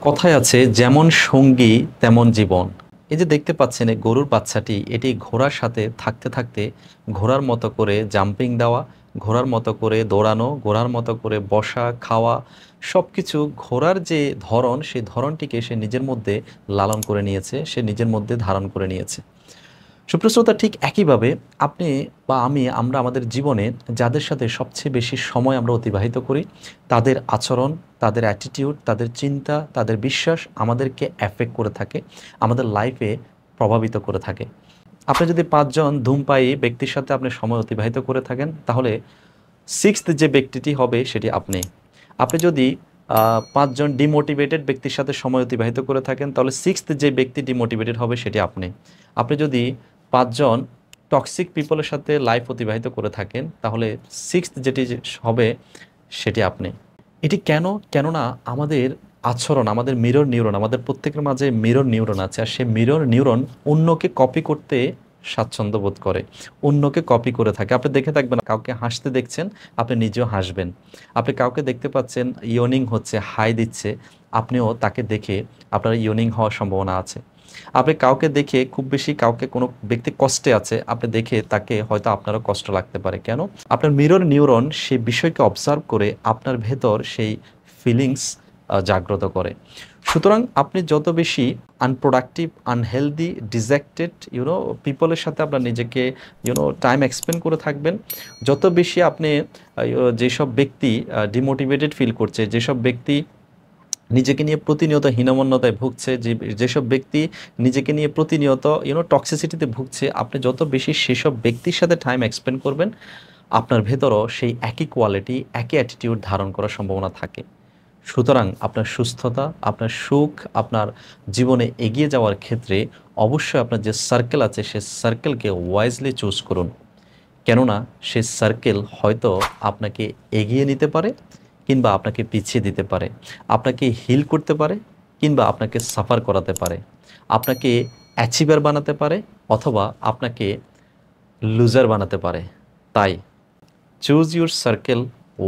কথায় আছে যেমন সঙ্গী তেমন জীবন। এই যে দেখতে পাচ্ছেন এই গরুর বাচ্চাটি, এটি ঘোড়ার সাথে থাকতে থাকতে ঘোড়ার মতো করে জাম্পিং দেওয়া, ঘোড়ার মতো করে দৌড়ানো, ঘোড়ার মতো করে বসা, খাওয়া, সব কিছু ঘোড়ার যে ধরন, সেই ধরনটিকে সে নিজের মধ্যে লালন করে নিয়েছে, সে নিজের মধ্যে ধারণ করে নিয়েছে। সুপ্রশ্রোতা, ঠিক একইভাবে আপনি বা আমরা আমাদের জীবনে যাদের সাথে সবচেয়ে বেশি সময় আমরা অতিবাহিত করি, তাদের আচরণ, তাদের অ্যাটিটিউড, তাদের চিন্তা, তাদের বিশ্বাস আমাদেরকে অ্যাফেক্ট করে থাকে, আমাদের লাইফে প্রভাবিত করে থাকে। আপনি যদি ৫ জন ধূমপায়ী ব্যক্তির সাথে আপনি সময় অতিবাহিত করে থাকেন, তাহলে 6th যে ব্যক্তিটি হবে সেটি আপনি। আপনি যদি ৫ জন ডিমোটিভেটেড ব্যক্তির সাথে সময় অতিবাহিত করে থাকেন, তাহলে 6th যে ব্যক্তি ডিমোটিভেটেড হবে সেটি আপনি। আপনি যদি ৫ জন টক্সিক পিপলের সাথে লাইফ অতিবাহিত করে থাকেন, তাহলে 6th যেটি হবে সেটি আপনি। এটি কেন? কেননা আমাদের আচরণ, আমাদের মিরর নিউরন, আমাদের প্রত্যেকের মাঝে মিরর নিউরন আছে, আর সেই মিরর নিউরন অন্যকে কপি করতে স্বাচ্ছন্দ্য বোধ করে, অন্যকে কপি করে থাকে। আপনি দেখে থাকবেন, কাউকে হাসতে দেখছেন, আপনি নিজেও হাসবেন। আপনি কাউকে দেখতে পাচ্ছেন ইয়নিং হচ্ছে, হাই দিচ্ছে, আপনিও তাকে দেখে আপনার ইয়নিং হওয়ার সম্ভাবনা আছে। আপনি কাউকে দেখে খুব বেশি, কাউকে কোনো ব্যক্তি কষ্টে আছে, আপনি দেখে তাকে হয়তো আপনারও কষ্ট লাগতে পারে। কেন? আপনার মিরর নিউরন সেই বিষয়কে অবজার্ভ করে আপনার ভেতর সেই ফিলিংস জাগ্রত করে। সুতরাং আপনি যত বেশি আনপ্রোডাক্টিভ, আনহেলদি, ডিজেক্টেড পিপলের সাথে আপনার নিজেকে টাইম এক্সপেন্ড করে থাকবেন, যত বেশি আপনি যেসব ব্যক্তি ডিমোটিভেটেড ফিল করছে, যেসব ব্যক্তি নিজেকে নিয়ে প্রতিনিয়ত হীনমন্যতায় ভুগছে, যেসব ব্যক্তি নিজেকে নিয়ে প্রতিনিয়ত টক্সিসিটিতে ভুগছে, আপনি যত বেশি সেসব ব্যক্তির সাথে টাইম এক্সপেন্ড করবেন, আপনার ভেতরও সেই একই কোয়ালিটি, একই অ্যাটিটিউড ধারণ করার সম্ভাবনা থাকে। সুতরাং আপনার সুস্থতা, আপনার সুখ, আপনার জীবনে এগিয়ে যাওয়ার ক্ষেত্রে অবশ্যই আপনার যে সার্কেল আছে, সে সার্কেলকে ওয়াইজলি চুজ করুন। কেননা সে সার্কেল হয়তো আপনাকে এগিয়ে নিতে পারে, কিংবা আপনাকে পিছিয়ে দিতে পারে, আপনাকে হিল করতে পারে, কিংবা আপনাকে সাফার করাতে পারে, আপনাকে অ্যাচিভার বানাতে পারে, অথবা আপনাকে লুজার বানাতে পারে। তাই choose your circle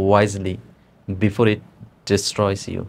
wisely before it destroys you.